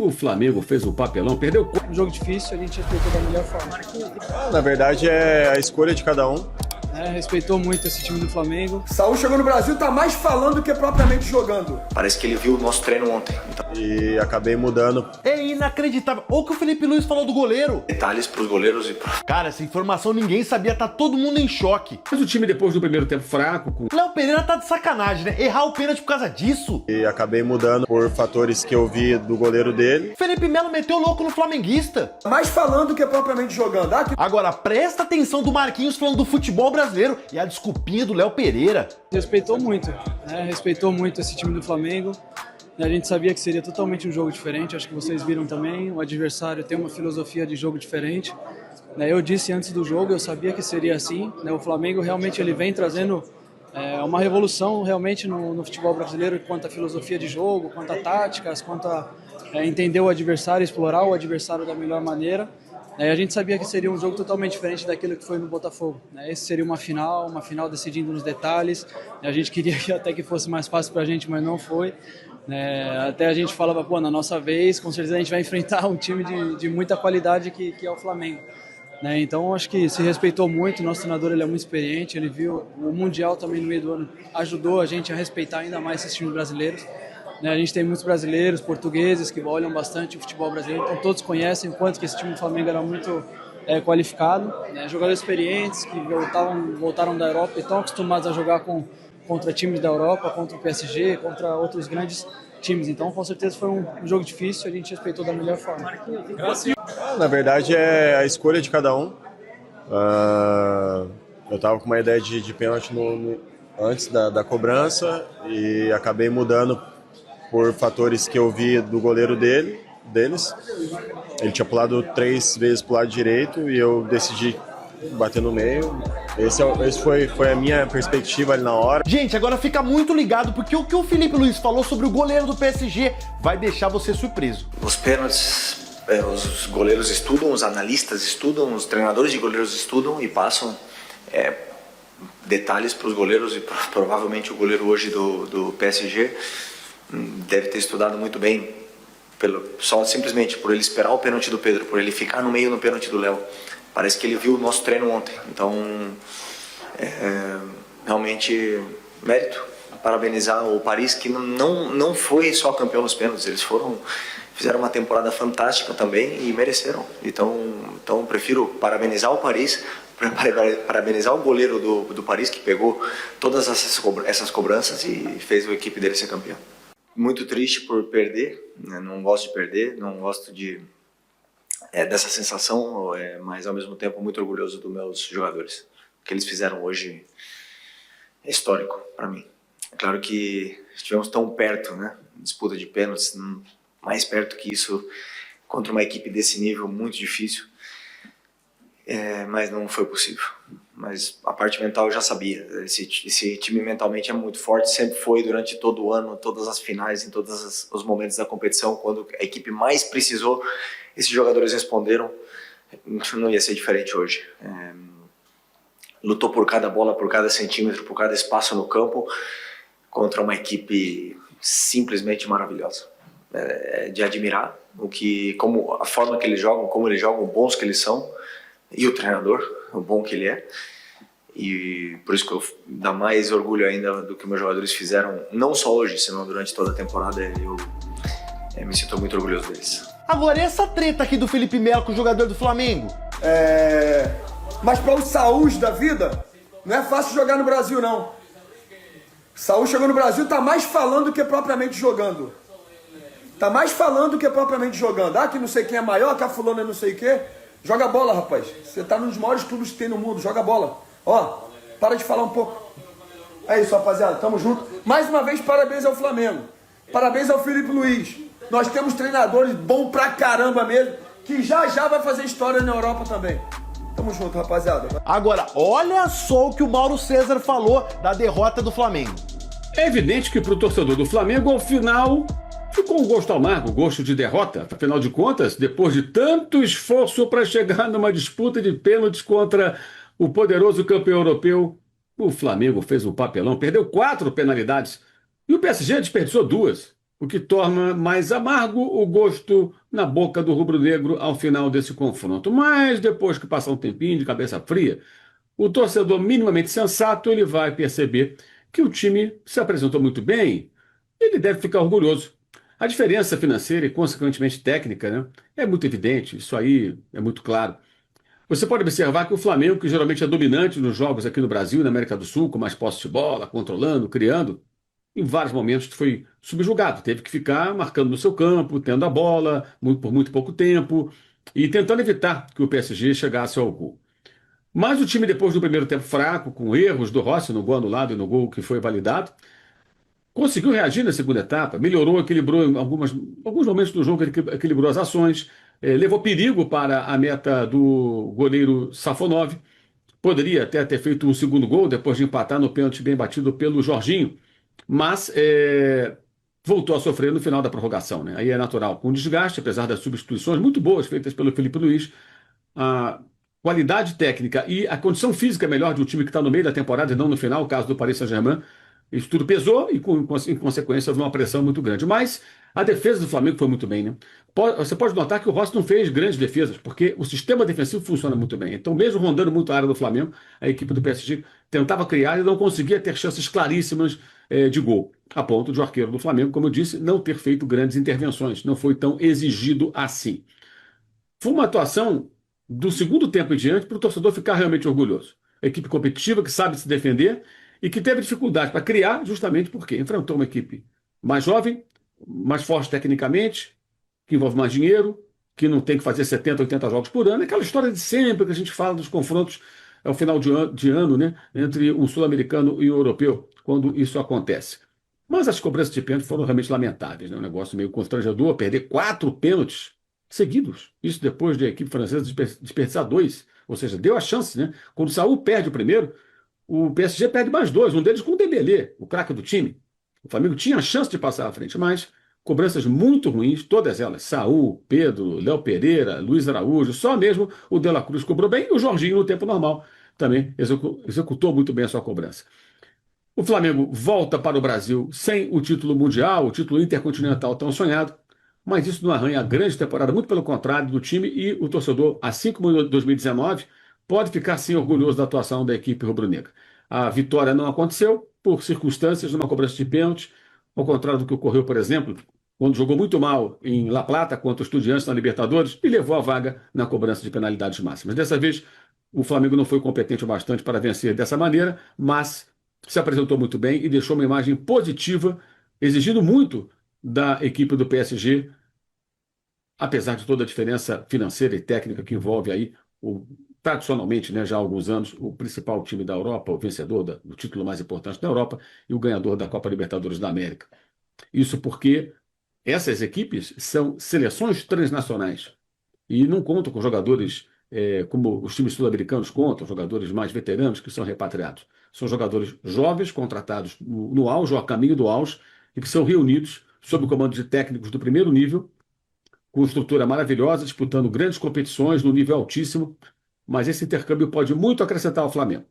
O Flamengo fez um papelão, perdeu. Um jogo difícil, a gente respeitou da melhor forma. Na verdade, é a escolha de cada um. Respeitou muito esse time do Flamengo. Saúl chegou no Brasil, tá mais falando do que propriamente jogando. Parece que ele viu o nosso treino ontem. Então, E acabei mudando. É inacreditável. Olha o que o Felipe Luiz falou do goleiro. detalhes pros goleiros e pro... Cara, essa informação ninguém sabia, tá todo mundo em choque. Mas o time, depois do primeiro tempo fraco, com Léo Pereira tá de sacanagem, né? Errar o pênalti por causa disso. E acabei mudando por fatores que eu vi do goleiro dele. Felipe Melo meteu louco no flamenguista. Mais falando do que propriamente jogando. Agora, presta atenção do Marquinhos falando do futebol brasileiro e a desculpinha do Léo Pereira. Respeitou muito, respeitou muito esse time do Flamengo. A gente sabia que seria totalmente um jogo diferente, acho que vocês viram também. O adversário tem uma filosofia de jogo diferente. Eu disse antes do jogo, eu sabia que seria assim. O Flamengo realmente ele vem trazendo uma revolução realmente no futebol brasileiro quanto à filosofia de jogo, quanto a táticas, quanto a entender o adversário, explorar o adversário da melhor maneira. A gente sabia que seria um jogo totalmente diferente daquilo que foi no Botafogo. Esse seria uma final decidindo nos detalhes. A gente queria que até que fosse mais fácil para a gente, mas não foi. Até a gente falava, na nossa vez, com certeza a gente vai enfrentar um time de muita qualidade que é o Flamengo. Então acho que se respeitou muito, nosso treinador ele é muito experiente, ele viu o Mundial também no meio do ano, ajudou a gente a respeitar ainda mais esses times brasileiros. A gente tem muitos brasileiros, portugueses que olham bastante o futebol brasileiro, então todos conhecem o quanto que esse time do Flamengo era muito qualificado. Jogadores experientes que voltaram da Europa e estão acostumados a jogar contra times da Europa, contra o PSG, contra outros grandes times. Então, com certeza foi um jogo difícil, a gente respeitou da melhor forma. Na verdade, é a escolha de cada um. Eu tava com uma ideia de pênalti antes da cobrança e acabei mudando por fatores que eu vi do goleiro deles. Ele tinha pulado 3 vezes pro lado direito e eu decidi bater no meio. Esse foi a minha perspectiva ali na hora. Gente, agora fica muito ligado porque o que o Felipe Luiz falou sobre o goleiro do PSG vai deixar você surpreso. Os pênaltis, os goleiros estudam, os analistas estudam, os treinadores de goleiros estudam e passam detalhes para os goleiros e provavelmente o goleiro hoje do PSG deve ter estudado muito bem, só simplesmente por ele esperar o pênalti do Pedro, por ele ficar no meio no pênalti do Léo. Parece que ele viu o nosso treino ontem, então realmente mérito, parabenizar o Paris que não foi só campeão nos pênaltis, eles fizeram uma temporada fantástica também e mereceram. Então prefiro parabenizar o Paris, parabenizar o goleiro do Paris que pegou todas essas cobranças e fez a equipe dele ser campeão. Muito triste por perder, não gosto de perder, não gosto dessa sensação, mas ao mesmo tempo muito orgulhoso dos meus jogadores. O que eles fizeram hoje é histórico para mim. É claro que estivemos tão perto, disputa de pênaltis, mais perto que isso contra uma equipe desse nível muito difícil, mas não foi possível. Mas a parte mental eu já sabia, esse time mentalmente é muito forte, sempre foi durante todo o ano, todas as finais, em todos os momentos da competição, quando a equipe mais precisou, esses jogadores responderam, não ia ser diferente hoje. Lutou por cada bola, por cada centímetro, por cada espaço no campo, contra uma equipe simplesmente maravilhosa. De admirar como a forma que eles jogam, como eles jogam, bons que eles são, e o treinador, o bom que ele é. E por isso que eu dá mais orgulho ainda do que meus jogadores fizeram, não só hoje, senão durante toda a temporada. Eu me sinto muito orgulhoso deles. Agora, e essa treta aqui do Felipe Melo com o jogador do Flamengo? Mas para os Saúls da vida, não é fácil jogar no Brasil, não. Saúl chegou no Brasil, tá mais falando do que propriamente jogando. Tá mais falando do que propriamente jogando. Que não sei quem é maior, que a fulana é não sei o quê. Joga bola, rapaz. Você tá nos maiores clubes que tem no mundo, joga bola. Para de falar um pouco. É isso, rapaziada, tamo junto. Mais uma vez, parabéns ao Flamengo. Parabéns ao Felipe Luiz. Nós temos treinadores bons pra caramba mesmo, que já vai fazer história na Europa também. Tamo junto, rapaziada. Agora, olha só o que o Mauro César falou da derrota do Flamengo. É evidente que para o torcedor do Flamengo, ao final, ficou um gosto amargo, gosto de derrota. Afinal de contas, depois de tanto esforço para chegar numa disputa de pênaltis contra o poderoso campeão europeu, o Flamengo fez um papelão, perdeu 4 penalidades e o PSG desperdiçou 2. o que torna mais amargo o gosto na boca do rubro-negro ao final desse confronto. Mas depois que passar um tempinho de cabeça fria, o torcedor minimamente sensato ele vai perceber que o time se apresentou muito bem e ele deve ficar orgulhoso. A diferença financeira e, consequentemente, técnica, né, é muito evidente, isso aí é muito claro. Você pode observar que o Flamengo, que geralmente é dominante nos jogos aqui no Brasil, na América do Sul, com mais posse de bola, controlando, criando, em vários momentos foi subjugado, teve que ficar marcando no seu campo, tendo a bola por muito pouco tempo e tentando evitar que o PSG chegasse ao gol. Mas o time, depois do primeiro tempo fraco, com erros do Rossi no gol anulado e no gol que foi validado, conseguiu reagir na segunda etapa, melhorou, equilibrou em alguns momentos do jogo, equilibrou as ações, levou perigo para a meta do goleiro Safonov. Poderia até ter feito um segundo gol depois de empatar no pênalti bem batido pelo Jorginho, mas voltou a sofrer no final da prorrogação, né? Aí é natural, com desgaste, apesar das substituições muito boas feitas pelo Felipe Luiz, a qualidade técnica e a condição física melhor de um time que está no meio da temporada e não no final, o caso do Paris Saint-Germain, isso tudo pesou e, em consequência, houve uma pressão muito grande. Mas a defesa do Flamengo foi muito bem, né? Você pode notar que o Rossi não fez grandes defesas, porque o sistema defensivo funciona muito bem. Então, mesmo rondando muito a área do Flamengo, a equipe do PSG tentava criar e não conseguia ter chances claríssimas de gol, a ponto de o arqueiro do Flamengo, como eu disse, não ter feito grandes intervenções. Não foi tão exigido assim. Foi uma atuação do segundo tempo em diante para o torcedor ficar realmente orgulhoso. A equipe competitiva que sabe se defender e que teve dificuldade para criar justamente porque enfrentou uma equipe mais jovem, mais forte tecnicamente, que envolve mais dinheiro, que não tem que fazer 70, 80 jogos por ano. Aquela história de sempre que a gente fala dos confrontos ao final de ano, né, entre um sul-americano e um europeu, quando isso acontece. Mas as cobranças de pênalti foram realmente lamentáveis, né? Um negócio meio constrangedor, perder 4 pênaltis seguidos. Isso depois de a equipe francesa desperdiçar 2, ou seja, deu a chance, né? Quando o Saúl perde o primeiro, o PSG perde mais 2, um deles com o Dembélé, o craque do time. O Flamengo tinha a chance de passar à frente, mas cobranças muito ruins, todas elas. Saúl, Pedro, Léo Pereira, Luiz Araújo, só mesmo o De La Cruz cobrou bem e o Jorginho, no tempo normal, também executou muito bem a sua cobrança. O Flamengo volta para o Brasil sem o título mundial, o título intercontinental tão sonhado, mas isso não arranha a grande temporada, muito pelo contrário do time, e o torcedor, assim como em 2019, pode ficar sim orgulhoso da atuação da equipe rubro-negra. A vitória não aconteceu por circunstâncias numa cobrança de pênalti, ao contrário do que ocorreu, por exemplo, quando jogou muito mal em La Plata contra o Estudiantes na Libertadores e levou a vaga na cobrança de penalidades máximas. Dessa vez, o Flamengo não foi competente o bastante para vencer dessa maneira, mas se apresentou muito bem e deixou uma imagem positiva, exigindo muito da equipe do PSG, apesar de toda a diferença financeira e técnica que envolve aí tradicionalmente, né, já há alguns anos, o principal time da Europa, o vencedor do título mais importante da Europa e o ganhador da Copa Libertadores da América. Isso porque essas equipes são seleções transnacionais e não contam com jogadores como os times sul-americanos contam, jogadores mais veteranos que são repatriados. São jogadores jovens, contratados no auge, ou a caminho do auge, e que são reunidos sob o comando de técnicos do primeiro nível, com estrutura maravilhosa, disputando grandes competições no nível altíssimo, mas esse intercâmbio pode muito acrescentar ao Flamengo.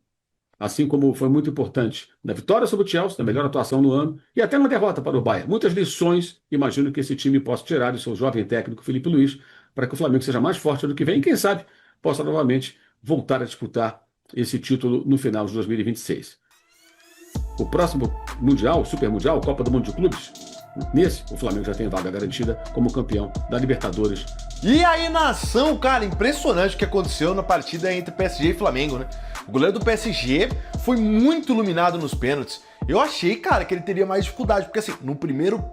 Assim como foi muito importante na vitória sobre o Chelsea, na melhor atuação no ano, e até na derrota para o Bayern. Muitas lições, imagino que esse time possa tirar do seu jovem técnico Felipe Luiz, para que o Flamengo seja mais forte do que vem, e quem sabe possa novamente voltar a disputar esse título no final de 2026. O próximo Mundial, Super Mundial, Copa do Mundo de Clubes, nesse o Flamengo já tem vaga garantida como campeão da Libertadores. E aí, nação, cara, impressionante o que aconteceu na partida entre PSG e Flamengo, né? O goleiro do PSG foi muito iluminado nos pênaltis. Eu achei, cara, que ele teria mais dificuldade, porque assim, no primeiro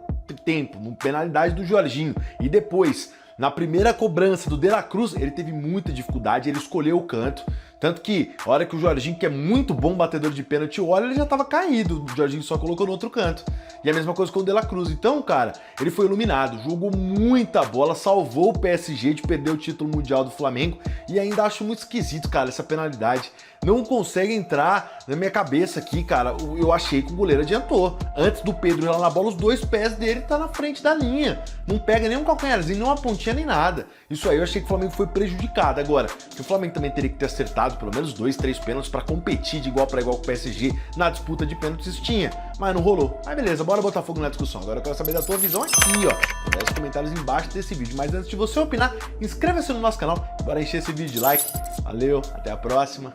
tempo, no penalidade do Jorginho, e depois, na primeira cobrança do De La Cruz, ele teve muita dificuldade, ele escolheu o canto. Tanto que, a hora que o Jorginho, que é muito bom batedor de pênalti, olha, ele já tava caído. O Jorginho só colocou no outro canto. E a mesma coisa com o De La Cruz. Então, cara, ele foi iluminado, jogou muita bola, salvou o PSG de perder o título mundial do Flamengo. E ainda acho muito esquisito, cara, essa penalidade não consegue entrar na minha cabeça aqui, cara. Eu achei que o goleiro adiantou. Antes do Pedro ir lá na bola, os dois pés dele tá na frente da linha. Não pega nem um calcanharzinho, nem uma pontinha, nem nada. Isso aí eu achei que o Flamengo foi prejudicado. Agora, que o Flamengo também teria que ter acertado pelo menos 2, 3 pênaltis pra competir de igual para igual com o PSG na disputa de pênaltis tinha. Mas não rolou. Mas beleza, bora botar fogo na discussão. Agora eu quero saber da tua visão aqui, ó. Deixa os comentários embaixo desse vídeo. Mas antes de você opinar, inscreva-se no nosso canal. Bora encher esse vídeo de like. Valeu, até a próxima.